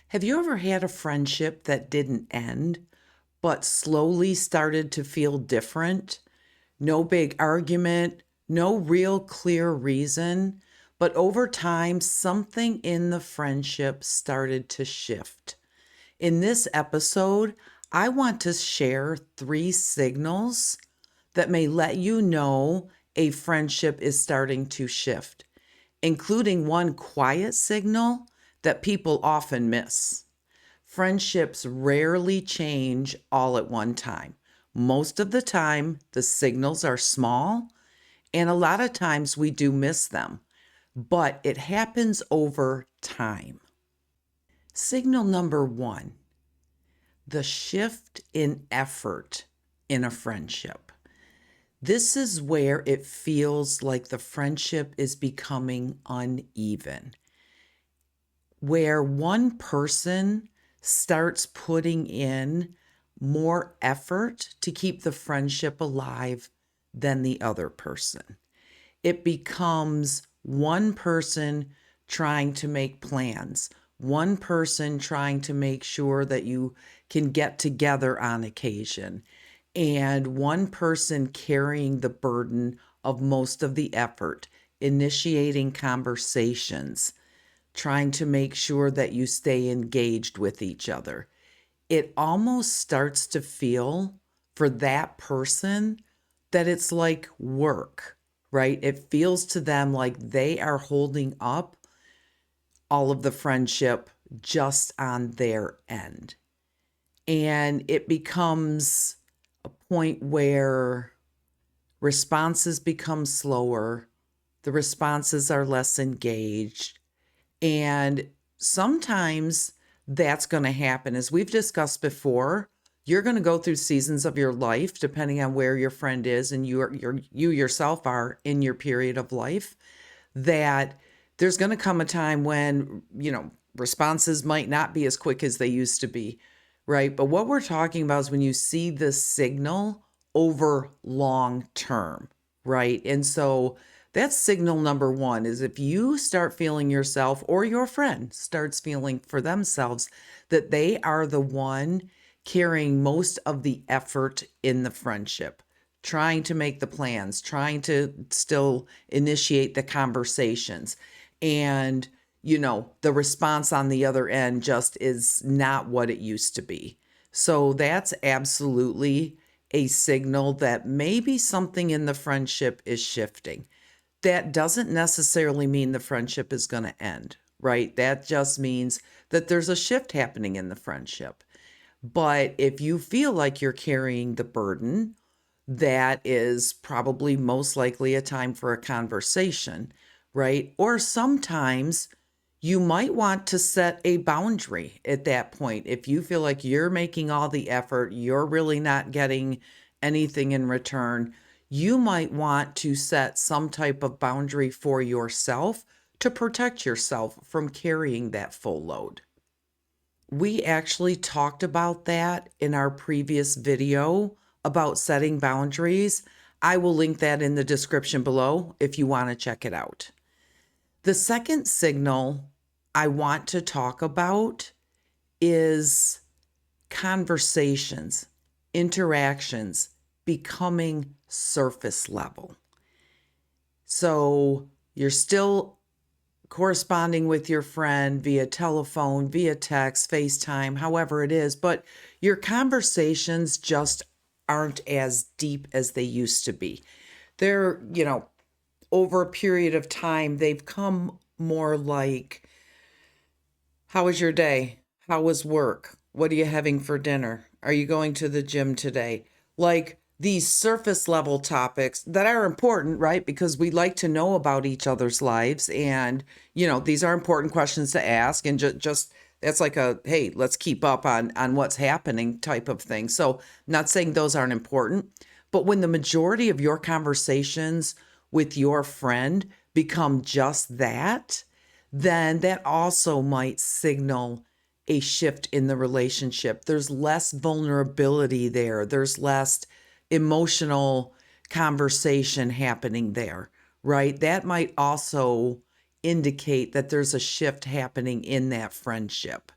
Have you ever had a friendship that didn't end, but slowly started to feel different? No big argument, no real clear reason, but over time, something in the friendship started to shift. In this episode, I want to share 3 signals that may let you know a friendship is starting to shift, including one quiet signal that people often miss. Friendships rarely change all at one time. Most of the time, the signals are small, and a lot of times we do miss them, but it happens over time. Signal number 1, the shift in effort in a friendship. This is where it feels like the friendship is becoming uneven, where one person starts putting in more effort to keep the friendship alive than the other person. It becomes one person trying to make plans, one person trying to make sure that you can get together on occasion, and one person carrying the burden of most of the effort, initiating conversations, trying to make sure that you stay engaged with each other. It almost starts to feel for that person that it's like work, right? It feels to them like they are holding up all of the friendship just on their end. And it becomes a point where responses become slower, the responses are less engaged, and sometimes that's going to happen. As we've discussed before, you're going to go through seasons of your life, depending on where your friend is and you yourself are in your period of life, that there's going to come a time when, responses might not be as quick as they used to be, right? But what we're talking about is when you see the signal over long term, right? And so that's signal number 1 is if you start feeling yourself or your friend starts feeling for themselves that they are the one carrying most of the effort in the friendship, trying to make the plans, trying to still initiate the conversations. And, the response on the other end just is not what it used to be. So that's absolutely a signal that maybe something in the friendship is shifting. That doesn't necessarily mean the friendship is going to end, right? That just means that there's a shift happening in the friendship. But if you feel like you're carrying the burden, that is probably most likely a time for a conversation, right? Or sometimes you might want to set a boundary at that point. If you feel like you're making all the effort, you're really not getting anything in return, you might want to set some type of boundary for yourself to protect yourself from carrying that full load. We actually talked about that in our previous video about setting boundaries. I will link that in the description below if you want to check it out. The second signal I want to talk about is conversations, interactions becoming surface level. So you're still corresponding with your friend via telephone, via text, FaceTime, however it is, but your conversations just aren't as deep as they used to be. They're, over a period of time, they've come more like, how was your day? How was work? What are you having for dinner? Are you going to the gym today? Like these surface level topics that are important, right? Because we like to know about each other's lives. And, these are important questions to ask. And just that's like a, hey, let's keep up on what's happening type of thing. So not saying those aren't important, but when the majority of your conversations with your friend become just that, then that also might signal a shift in the relationship. There's less vulnerability there. There's less emotional conversation happening there, right? That might also indicate that there's a shift happening in that friendship.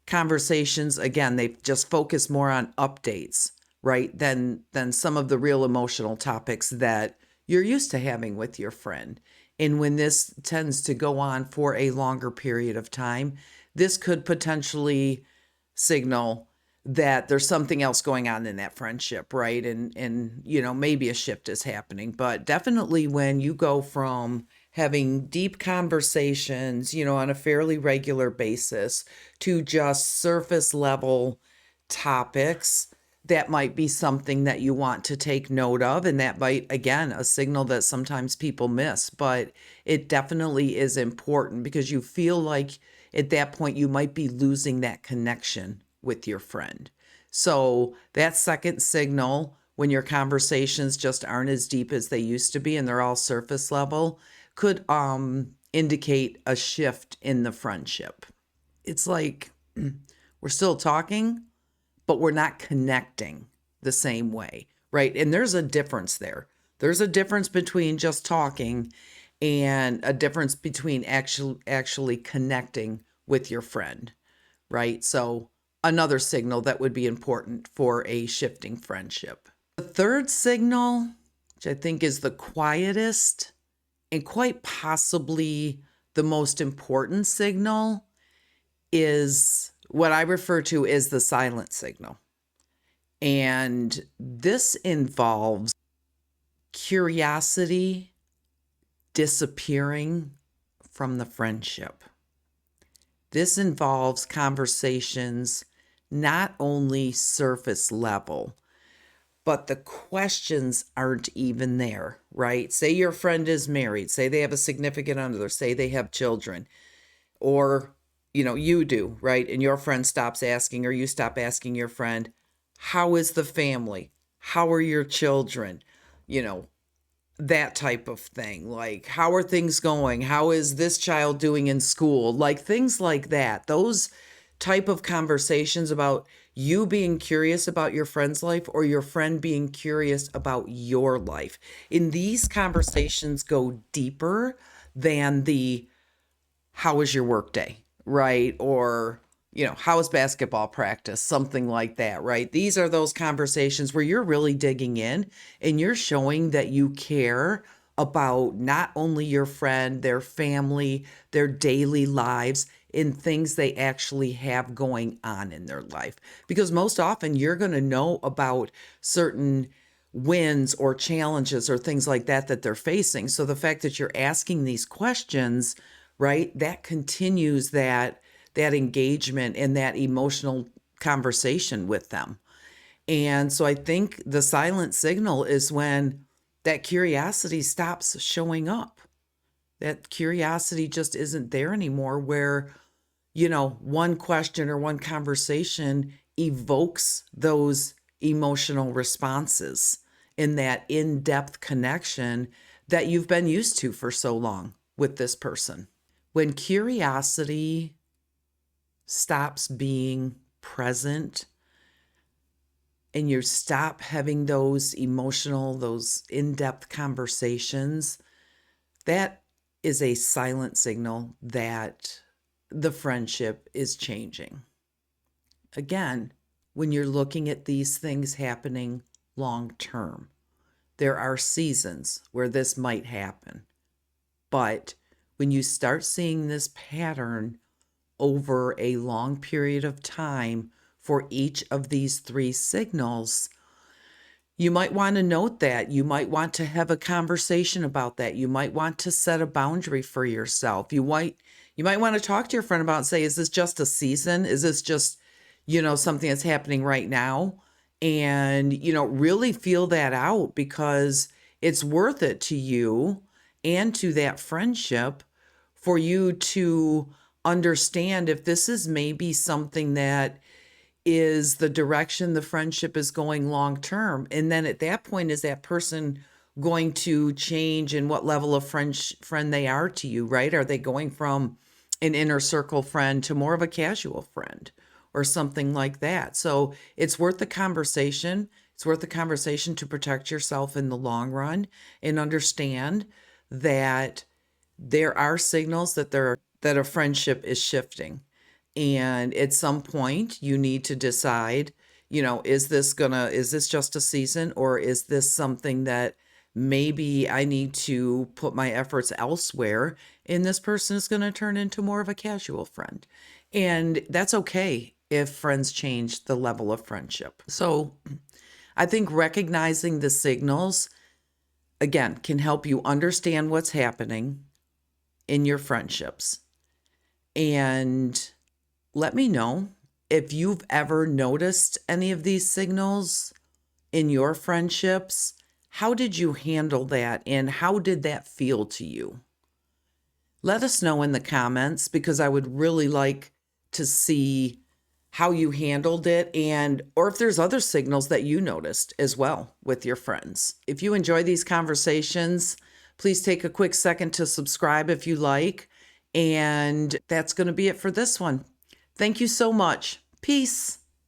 conversations, again, they just focus more on updates, right? Than some of the real emotional topics that you're used to having with your friend. And when this tends to go on for a longer period of time, this could potentially signal that there's something else going on in that friendship, right? And maybe a shift is happening. But definitely when you go from having deep conversations, on a fairly regular basis to just surface level topics, that might be something that you want to take note of. And that might, again, a signal that sometimes people miss, but it definitely is important because you feel like at that point you might be losing that connection with your friend. So that second signal, when your conversations just aren't as deep as they used to be and they're all surface level, could indicate a shift in the friendship. It's like we're still talking, but we're not connecting the same way, right? And there's a difference there. There's a difference between just talking and a difference between actually connecting with your friend, right? So another signal that would be important for a shifting friendship. The third signal, which I think is the quietest and quite possibly the most important signal, is what I refer to as the silent signal. And this involves curiosity disappearing from the friendship. This involves conversations not only surface level, but the questions aren't even there, right? Say your friend is married, say they have a significant other, say they have children, or you do, right? And your friend stops asking, or you stop asking your friend, how is the family? How are your children? That type of thing. Like, how are things going? How is this child doing in school? Like things like that. Those type of conversations about you being curious about your friend's life or your friend being curious about your life. And these conversations go deeper than the how was your work day, right? Or, how was basketball practice? Something like that, right? These are those conversations where you're really digging in and you're showing that you care about not only your friend, their family, their daily lives, and things they actually have going on in their life. Because most often you're going to know about certain wins or challenges or things like that that they're facing. So the fact that you're asking these questions, right, that continues that engagement and that emotional conversation with them. And so I think the silent signal is when that curiosity stops showing up. That curiosity just isn't there anymore, where, one question or one conversation evokes those emotional responses in that in-depth connection that you've been used to for so long with this person. When curiosity stops being present and you stop having those emotional, those in-depth conversations, that is a silent signal that the friendship is changing. Again, when you're looking at these things happening long term, there are seasons where this might happen. But when you start seeing this pattern over a long period of time for each of these three signals, you might want to note that. You might want to have a conversation about that. You might want to set a boundary for yourself. You might want to talk to your friend about and say, is this just a season? Is this just, something that's happening right now? And, really feel that out, because it's worth it to you and to that friendship for you to understand if this is maybe something that is the direction the friendship is going long term. And then at that point, is that person going to change in what level of friend they are to you, right? Are they going from an inner circle friend to more of a casual friend or something like that? So it's worth the conversation. It's worth the conversation to protect yourself in the long run and understand that there are signals that a friendship is shifting. And at some point, you need to decide, is this just a season, or is this something that maybe I need to put my efforts elsewhere, and this person is going to turn into more of a casual friend. And that's okay if friends change the level of friendship. So I think recognizing the signals, again, can help you understand what's happening in your friendships. And let me know if you've ever noticed any of these signals in your friendships. How did you handle that, and how did that feel to you? Let us know in the comments, because I would really like to see how you handled it, and or if there's other signals that you noticed as well with your friends. If you enjoy these conversations, please take a quick second to subscribe if you like. And that's going to be it for this one. Thank you so much. Peace.